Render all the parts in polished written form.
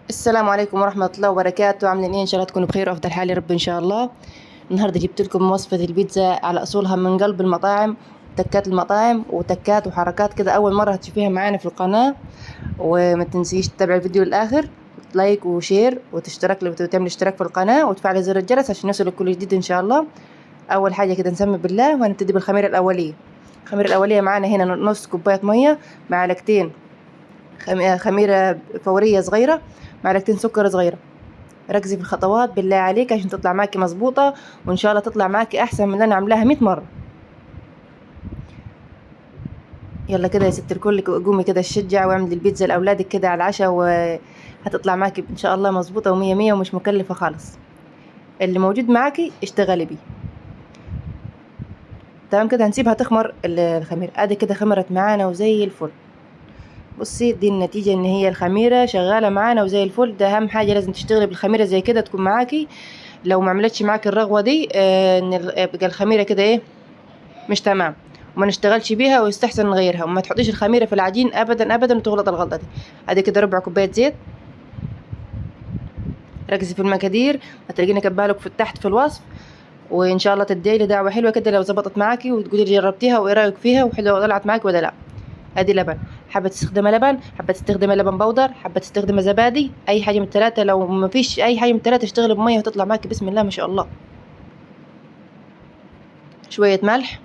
السلام عليكم ورحمة الله وبركاته. عاملين ايه؟ ان شاء الله تكونوا بخير وافضل حال يا رب ان شاء الله. النهارده جبت لكم وصفة البيتزا على اصولها من قلب المطاعم، تكات المطاعم وتكات وحركات كده اول مرة هتشوفيها معانا في القناة. وما تنسيش تتابع الفيديو للاخر، لايك وشير وتشترك لو تعمل اشتراك في القناة وتفعل زر الجرس عشان يوصلك كل جديد ان شاء الله. اول حاجة كده نسمي بالله وهنبتدي بالخميرة الاولية. الخميرة الاولية معانا هنا نص كوباية مية، معلقتين خميرة فورية صغيرة، معلقتين سكر صغيرة. ركزي في الخطوات بالله عليك عشان تطلع معاكي مظبوطة، وان شاء الله تطلع معاكي احسن من اللي انا عاملاها 100 مرة. يلا كده يا ست الكل، قومي كده الشجع واعملي البيتزا لاولادك كده على العشاء، وهتطلع معاكي ان شاء الله مظبوطة ومية مية ومش مكلفة خالص. اللي موجود معاكي اشتغلي بيه. تمام كده هنسيبها تخمر الخميرة. ادي كده خمرت معانا وزي الفل. بصي دي النتيجة، ان هي الخميرة شغالة معانا وزي الفل. ده اهم حاجة، لازم تشتغلي بالخميرة زي كده تكون معاكي. لو ما عملتش معاكي الرغوة دي ان يبقى الخميرة كده ايه، مش تمام، وما نشتغلش بيها ويستحسن نغيرها. وما تحطيش الخميره في العجين ابدا ابدا وتغلط الغلطه دي. ادي كده ربع كوبايه زيت. ركزي في المقادير، هتلاقيني كاتبالك في تحت في الوصف. وان شاء الله تدعي لي دعوه حلوه كده لو ظبطت معاكي وتقولي لي جربتيها وايه رايك فيها وحلوه طلعت معاكي ولا لا. ادي لبن، حابه تستخدمي لبن، حابه تستخدمي لبن بودر، حابه تستخدمي زبادي، اي حاجه من الثلاثه. لو ما فيش اي حاجه من الثلاثه اشتغلي بميه وتطلع معاكي بسم الله ما شاء الله. شويه ملح،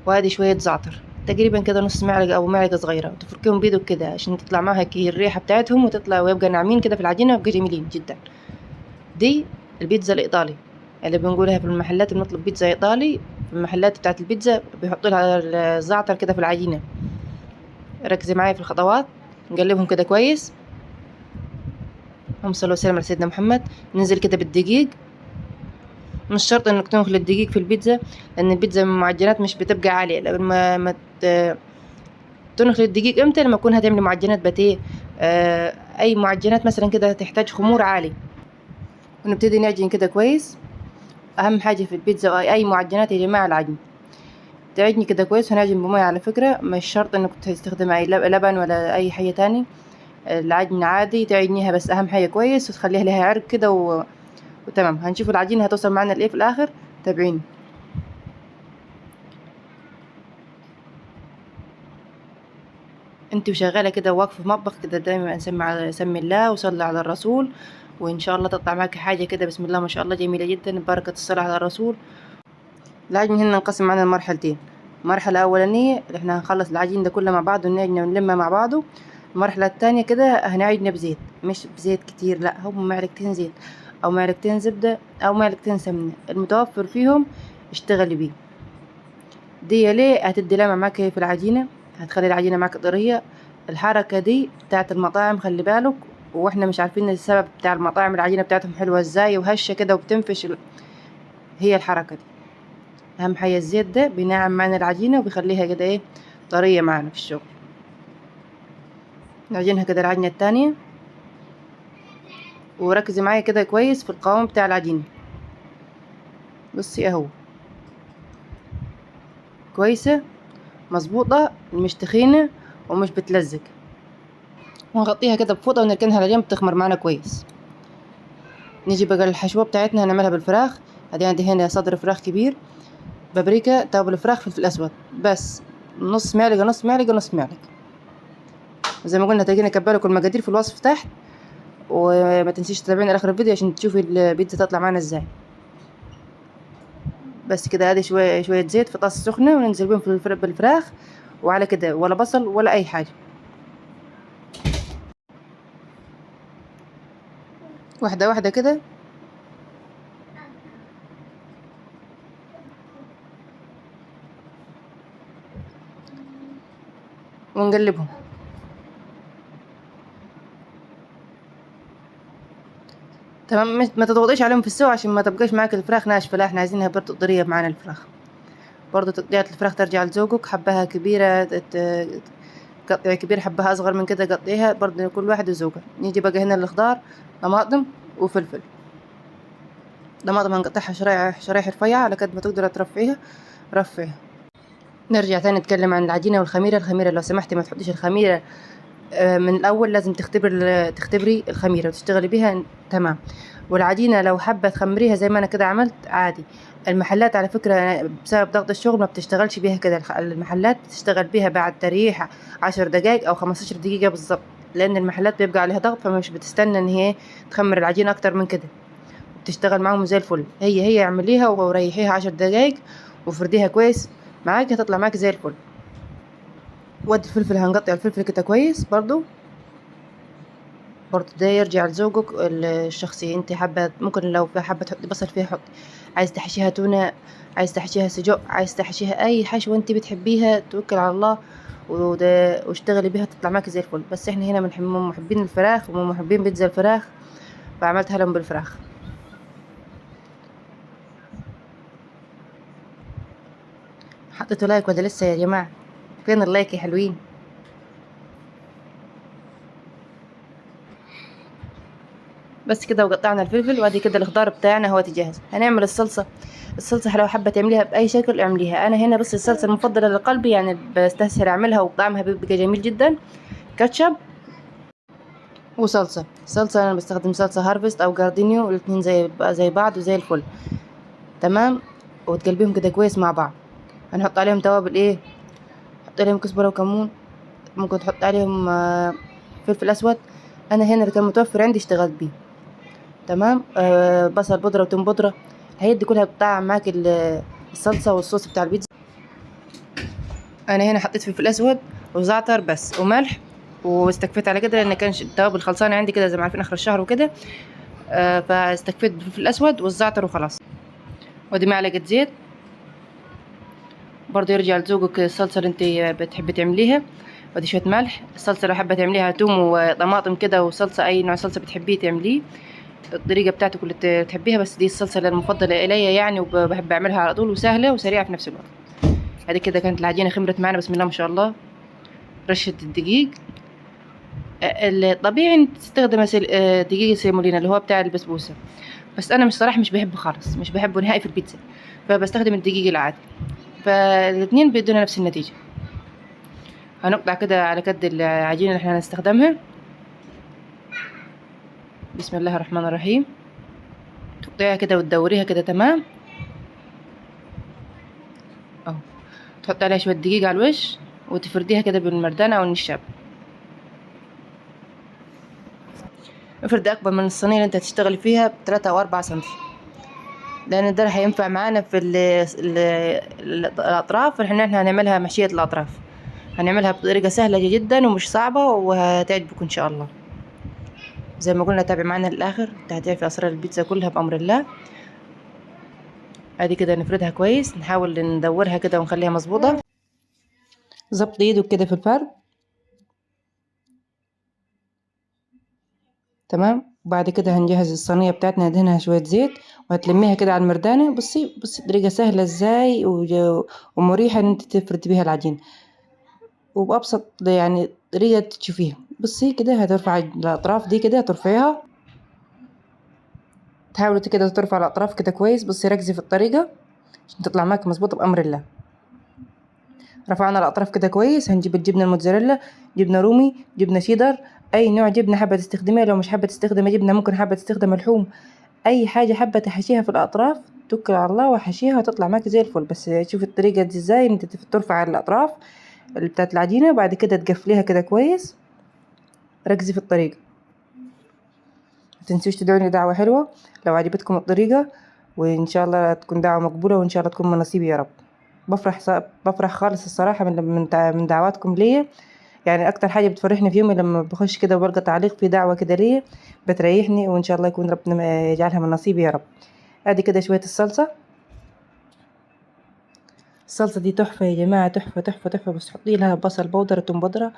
وادي شوية زعتر تقريبا كده نص معلقة أو معلقة صغيرة، وتفركيهم بيدك كده عشان تطلع معاها الريحة بتاعتهم وتطلع ويبقى ناعمين كده في العجينة ويبقى جميلين جدا. دي البيتزا الإيطالي اللي بنقولها في المحلات، بنطلب بيتزا إيطالي في المحلات بتاعت البيتزا بيحطوا لها الزعتر كده في العجينة. ركزي معايا في الخطوات. نقلبهم كده كويس. اللهم صل وسلم على سيدنا محمد. ننزل كده بالدقيق. مش شرط انك تنخل الدقيق في البيتزا، لان البيتزا من المعجنات مش بتبقى عالية. لما تنخلي الدقيق امتى؟ لما تكون هتعملي معجنات باتيه، اي معجنات مثلا كده تحتاج خمور عالي. ونبتدي نعجن كده كويس. اهم حاجه في البيتزا واي معجنات يا جماعه العجن. تعجني كده كويس. هنعجن بميه على فكره، مش شرط انك تستخدمي اي لبن ولا اي حاجه تاني. العجن عادي تعجنيها، بس اهم حاجه كويس وتخليها لها عرق كده وتمام. هنشوف العجينه هتوصل معنا لايه في الاخر. تابعيني. انت وشغاله كده واقفه في مطبخ كده دايما سمي الله وصلي على الرسول، وان شاء الله تطلع معاكي حاجه كده بسم الله ما شاء الله جميله جدا ببركه الصلاه على الرسول. العجين هنا انقسم معنا لمرحلتين. المرحله الاولانيه اللي احنا هنخلص العجين ده كله مع بعضه ونعجنه ونلمه مع بعضه. المرحله التانية كده هنعجنه بزيت، مش بزيت كتير، لا هم معلقتين زيت او معلقتين زبده او معلقتين سمنه، المتوفر فيهم اشتغلي بيه. دي ليه هتدي لمعة معاكي في العجينة، هتخلي العجينة معاك طرية. الحركة دي بتاعت المطاعم خلي بالك، واحنا مش عارفين السبب بتاع المطاعم العجينة بتاعتهم حلوة ازاي وهشة كده وبتنفش هي الحركة دي. اهم حاجة الزيت ده بينعم معنا العجينة وبيخليها كده ايه، طرية معنا في الشغل. نعجنها كده العجينة التانية. وركزي معايا كده كويس في القوام بتاع العجينة. بصي اهو كويسة مظبوطة، مش تخينة ومش بتلزق. ونغطيها كده بفوطة ونركنها على جنب تخمر معنا كويس. نيجي بقى الحشوة بتاعتنا هنعملها بالفراخ. ادي عندي هنا صدر فراخ كبير، بابريكا، توابل الفراخ، فلفل اسود، بس نص معلقة نص معلقة نص معلقة. زي ما قلنا تلاقينا كبالك المقادير في الوصف تحت. وما تنسيش تتابعينا لاخر الفيديو عشان تشوفي البيتزا تطلع معنا ازاي. بس كده ادي شوية زيت في طاسة سخنة وننزل بيهم في بالفراخ. وعلى كده ولا بصل ولا اي حاجة، واحدة واحدة كده ونقلبهم. تمام، ما تضغطيش عليهم في السوا عشان ما تبقاش معاك الفراخ ناشفة، لا احنا عايزينها برضه طرية معانا الفراخ. برضه تقطيعة الفراخ ترجع لذوقك، حبها كبيرة قطعي كبير، حبها أصغر من كده قطعيها، برضه كل واحد وذوقه. نيجي بقى هنا الخضار، طماطم وفلفل. طماطم هنقطعها شرايح شرايح رفيعة على قد ما تقدر ترفعيها رفعيها. نرجع تاني نتكلم عن العجينة والخميرة. الخميرة لو سمحتي ما تحطيش الخميرة من الأول، لازم تختبري الخميرة وتشتغلي بيها تمام. والعجينة لو حابة تخمريها زي ما أنا كده عملت عادي. المحلات على فكرة بسبب ضغط الشغل ما بتشتغلش بيها كده، المحلات بتشتغل بيها بعد تريح 10 دقايق أو 15 دقيقة بالظبط، لأن المحلات بيبقى عليها ضغط، فمش بتستنى إن هي تخمر العجينة أكتر من كده، بتشتغل معاهم زي الفل. هي اعمليها وريحيها 10 دقايق وفرديها كويس معاكي، هتطلع معاكي زي الفل. ودي الفلفل، هنقطع الفلفل كده كويس برضو ده يرجع لذوقك الشخصي. انت حابة ممكن لو في حابة تحطي بصل فيها حطي، عايز تحشيها تونة، عايز تحشيها سجق، عايز تحشيها اي حشوة انت بتحبيها، توكل على الله واشتغلي بيها تطلع معاكي زي الفل. بس احنا هنا من محبين الفراخ ومن محبين بيتزا الفراخ، فعملتها لهم بالفراخ. حطيتوا لايك ولا لسه يا جماعة؟ فين اللايك يا حلوين؟ بس كده وقطعنا الفلفل، وادي كده الخضار بتاعنا هو جاهز. هنعمل الصلصة. الصلصة لو حابة تعمليها بأي شكل اعمليها. أنا هنا بس الصلصة المفضلة لقلبي يعني بستسهل أعملها وطعمها بيبقى جميل جدا، كاتشب وصلصة. أنا بستخدم صلصة هارفست أو جاردينيو، الاتنين زي بعض وزي الفل تمام. وتقلبيهم كده كويس مع بعض. هنحط عليهم توابل ايه، حط عليهم كزبرة وكمون، ممكن تحط عليهم فلفل أسود. أنا هنا اللي كان متوفر عندي اشتغلت بيه تمام. بصل بودرة وتوم بودرة، هيدي كلها بتطعم معاك الصلصة والصوص بتاع البيتزا. انا هنا حطيت فلفل اسود وزعتر بس وملح، واستكفيت على كده لان كان التوابل خلصانه عندي كده زي ما عارفين اخر الشهر وكده. فاستكفيت بالفلفل الاسود والزعتر وخلاص. ودي معلقه زيت برضه يرجع لذوقك الصلصه اللي انت بتحبي تعمليها. ودي شويه ملح. الصلصه لو حابه تعمليها توم وطماطم كده وصلصه، اي نوع صلصه بتحبيه تعمليه الطريقه بتاعتك اللي تحبيها، بس دي الصلصه اللي المفضله الي يعني، وبحب اعملها على طول وسهله وسريعه في نفس الوقت. هذه كده كانت العجينه خمرت معنا بسم الله ما شاء الله. رشه الدقيق، الطبيعي انك تستخدم دقيق السيمولينا اللي هو بتاع البسبوسه، بس انا صراحه مش بحبه خالص، مش بحبه نهائي في البيتزا، فبستخدم الدقيق العادي. فالاثنين بيدونا نفس النتيجه. هنقطع كده على قد العجينه اللي احنا هنستخدمها. بسم الله الرحمن الرحيم. تقطعيها كده وتدوريها كده تمام اهو. تحط عليها شويه دقيق على الوش وتفرديها كده بالمردانه او النشاب. افرد اكبر من الصينيه اللي انت هتشتغلي فيها ب3 أو 4 سنتي، لان ده هينفع معانا في الاطراف. احنا هنعملها محشيه الاطراف، هنعملها بطريقه سهله جدا ومش صعبه وهتعجبكم ان شاء الله. زي ما قلنا تابع معانا للاخر، انت هتعرفي اسرار البيتزا كلها بامر الله. ادي كده نفردها كويس، نحاول ندورها كده ونخليها مظبوطه. ظبط ايدك كده في الفرد تمام. وبعد كده هنجهز الصينيه بتاعتنا، ندهنها شويه زيت وهتلميها كده على المردانه. بصي طريقه سهله ازاي ومريحه ان انت تفردي بيها العجين، وبأبسط يعني طريقة تشوفيها. بصي كده هترفع الأطراف دي كده، هترفعيها، تحاولي كده ترفع الأطراف كده كويس. بصي ركزي في الطريقة عشان تطلع معاك مظبوطة بأمر الله. رفعنا الأطراف كده كويس. هنجيب الجبنة الموتزاريلا، جبنة رومي، جبنة شيدر، أي نوع جبنة حابة تستخدميها. لو مش حابة تستخدمي جبنة ممكن حابة تستخدم لحوم، أي حاجة حابة تحشيها في الأطراف توكل على الله وحشيها وتطلع معاك زي الفل. بس شوفي الطريقة دي ازاي، انت ترفع الأطراف اللي بتاعت العجينة وبعد كده تقفليها كده كويس. ركزي في الطريقة، متنسوش تدعوني دعوة حلوة لو عجبتكم الطريقة، وإن شاء الله تكون دعوة مقبولة، وإن شاء الله تكون من نصيبي يا رب. بفرح خالص الصراحة من دعواتكم ليا. يعني أكتر حاجة بتفرحني في يومي لما بخش كده وبلقى تعليق في دعوة كده ليا، بتريحني، وإن شاء الله يكون ربنا يجعلها من نصيبي يا رب. ادي كده شوية الصلصة. الصلصة دي تحفة يا جماعة، تحفة تحفة تحفة. بس حطي لها بصل بودرة وتوم بودرة،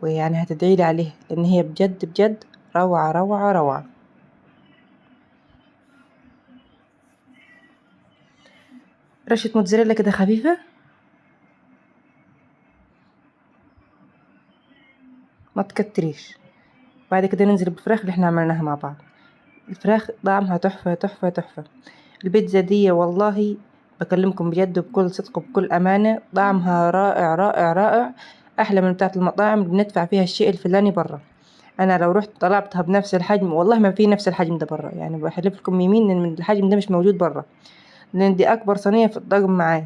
ويعني هتدعيلي عليها لأن هي بجد بجد روعة روعة روعة. رشة موتزاريلا كده خفيفة، ما تكتريش. بعد كده ننزل بالفراخ اللي احنا عملناها مع بعض. الفراخ طعمها تحفة تحفة تحفة. البيتزا دي والله بكلمكم بجد وبكل صدق وبكل أمانة، طعمها رائع رائع رائع، أحلى من بتاعة المطاعم اللي بندفع فيها الشيء الفلاني برا. أنا لو رحت طلبتها بنفس الحجم والله ما في نفس الحجم ده برا، يعني بحلف لكم يمين إن الحجم ده مش موجود برا، لأن دي أكبر صينية في الطقم معايا.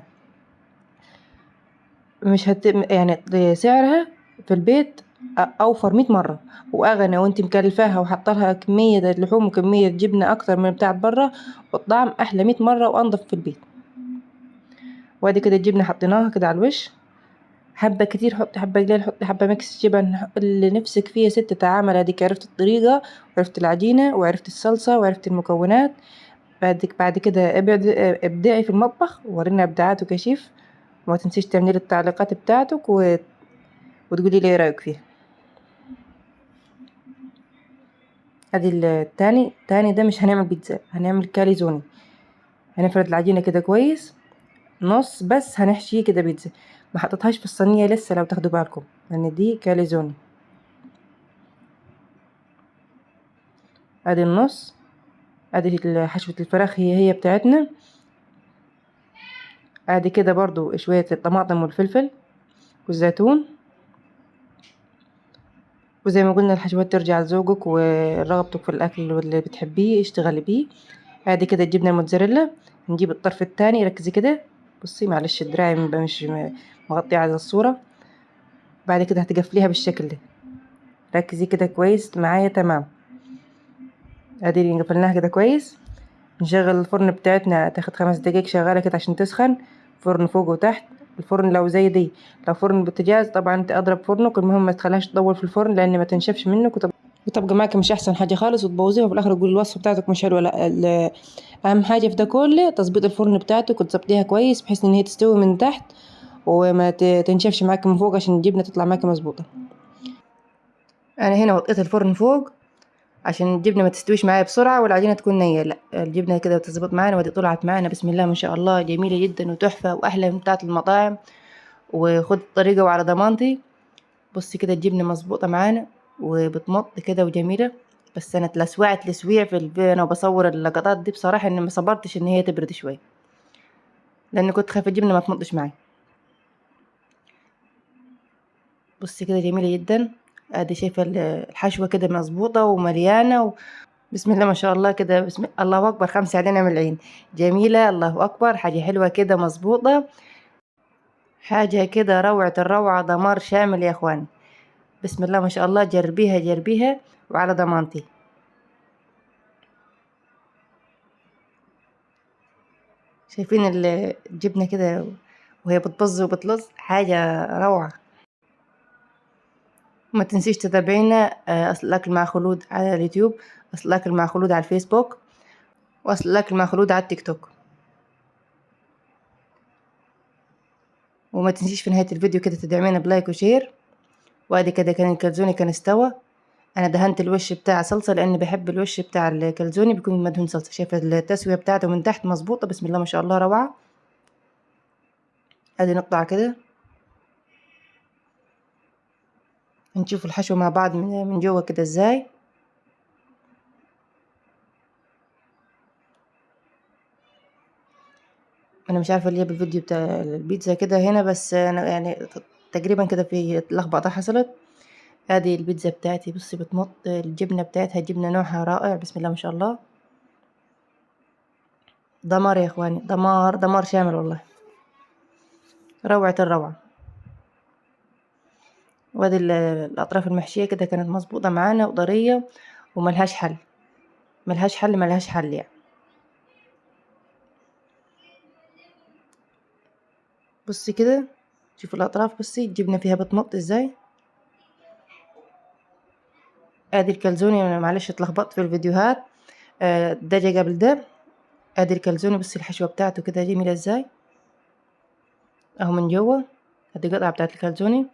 مش يعني سعرها في البيت أوفر 100 مرة وأغنى، وأنت مكلفاها وحاطلها كمية لحوم وكمية جبنة أكتر من بتاعة برا، والطعم أحلى 100 مرة وأنضف في البيت. وادي كده الجبنة حطيناها كده على الوش، حبة كتير حطي، حبة قليل حطي، حبة ميكس جبن اللي نفسك فيه يا ست تعامل. اديك عرفت الطريقة وعرفت العجينة وعرفت الصلصة وعرفت المكونات. بعد كده ابدعي في المطبخ وورينا ابداعاتك يا شيف، وما تنسيش تعملي التعليقات بتاعتك وتقولي لي ايه رايك فيها. ادي التاني ده مش هنعمل بيتزا، هنعمل كاليزوني. هنفرد العجينة كده كويس نص بس، هنحشيه كده بيتزا. ما حطيتهاش في الصينية لسه لو تاخدوا بالكم، لان دي كاليزوني. ادي النص، ادي حشوة الفراخ هي بتاعتنا. ادي كده برضو شوية الطماطم والفلفل والزيتون، وزي ما قلنا الحشوات ترجع لذوقك ورغبتك في الاكل واللي بتحبيه اشتغلي بيه. ادي كده الجبنة الموتزاريلا، نجيب الطرف التاني. ركزي كده، بصي معلش دراعي مش مغطية على الصورة. بعد كده هتقفليها بالشكل ده، ركزي كده كويس معايا. تمام، ادي قفلناها كده كويس. نشغل الفرن بتاعتنا، تاخد 5 دقايق شغالة كده عشان تسخن، فرن فوق وتحت. الفرن لو زي دي، لو فرن بوتاجاز طبعا انت اضرب فرنك، المهم ما تخليهاش تطول في الفرن لان ما تنشفش منك وتبقى معاك مش احسن حاجة خالص وتبوظيها وفي الاخر تقول الوصفة بتاعتك مش حلوة. لا، اهم حاجة في ده كله تظبيط الفرن بتاعتك وتظبطيها كويس بحيث ان هي تستوي من تحت وما تنشفش معاك من فوق عشان الجبنة تطلع معاك مظبوطة. انا هنا وطيت الفرن فوق عشان الجبنه ما تستويش معايا بسرعه والعجينه تكون نيه. لا، الجبنه كده بتظبط معانا، ودي طلعت معانا بسم الله ما شاء الله جميله جدا وتحفه واحلى من بتاعه المطاعم. وخد الطريقه وعلى ضمانتي. بصي كده الجبنه مظبوطه معانا وبتمط كده وجميله. بس انا اتلسوعت لسويع انا بصور اللقطات دي بصراحه اني ما صبرتش ان هي تبرد شويه، لان كنت خايفه الجبنه ما تمطش معايا. بصي كده جميله جدا. ادي شايفه الحشوه كده مظبوطه ومليانه بسم الله ما شاء الله كده. بسم الله أكبر، 5 علينا من العين. جميلة، الله أكبر، حاجة حلوة كده مظبوطة، حاجة كده روعة الروعة، دمار شامل يا إخواني. بسم الله ما شاء الله، جربيها جربيها وعلى ضمانتي. شايفين الجبنة كده وهي بتبظ وبتلظ، حاجة روعة. ما تنسيش تتابعينا أصل الأكل مع خلود على اليوتيوب، أصل الأكل مع خلود على الفيسبوك، وأصل الأكل مع خلود على التيك توك. وما تنسيش في نهاية الفيديو كده تدعمينا بلايك وشير. وادي كده كان الكلزوني كان استوى. انا دهنت الوش بتاع صلصه لان بحب الوش بتاع الكلزوني بيكون مدهون صلصه. شايفه التسويه بتاعته من تحت مظبوطه بسم الله ما شاء الله روعه. ادي نقطع كده نشوف الحشو مع بعض من جوه كده ازاي. انا مش عارفه ليه بالفيديو بتاع البيتزا كده هنا، بس انا يعني تقريبا كده في لخبطه حصلت. ادي البيتزا بتاعتي بصي بتمط، الجبنه بتاعتها جبنه نوعها رائع بسم الله ما شاء الله. دمار يا اخواني، دمار دمار شامل والله، روعه الروعه. وادي الاطراف المحشيه كده كانت مظبوطه معانا وطريه وملهاش حل، ملهاش حل ملهاش حل يعني. بصي كده، شوفوا الاطراف، بصي الجبنه فيها بتمط ازاي. ادي الكلزوني، انا معلش اتلخبطت في الفيديوهات، ده جا قبل ده. ادي الكلزوني، بصي الحشوه بتاعته كده جميله ازاي اهو من جوه. ادي قطعه بتاعت الكلزوني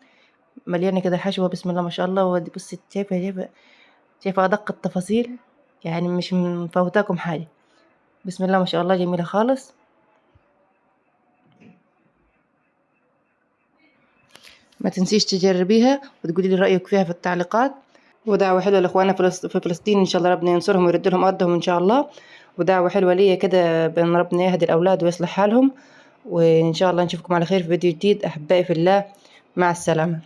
مليانه كده حشوه بسم الله ما شاء الله. ودي بصي شايفه ادق التفاصيل، يعني مش مفوتاكم حاجه. بسم الله ما شاء الله جميله خالص. ما تنسيش تجربيها وتقولي لي رأيك فيها في التعليقات. ودعوة حلوة لإخواننا في فلسطين، إن شاء الله ربنا ينصرهم ويرد لهم أرضهم إن شاء الله. ودعوة حلوة ليا كده بأن ربنا يهدي الأولاد ويصلح حالهم، وإن شاء الله نشوفكم على خير في فيديو جديد. أحبائي في الله، مع السلامة.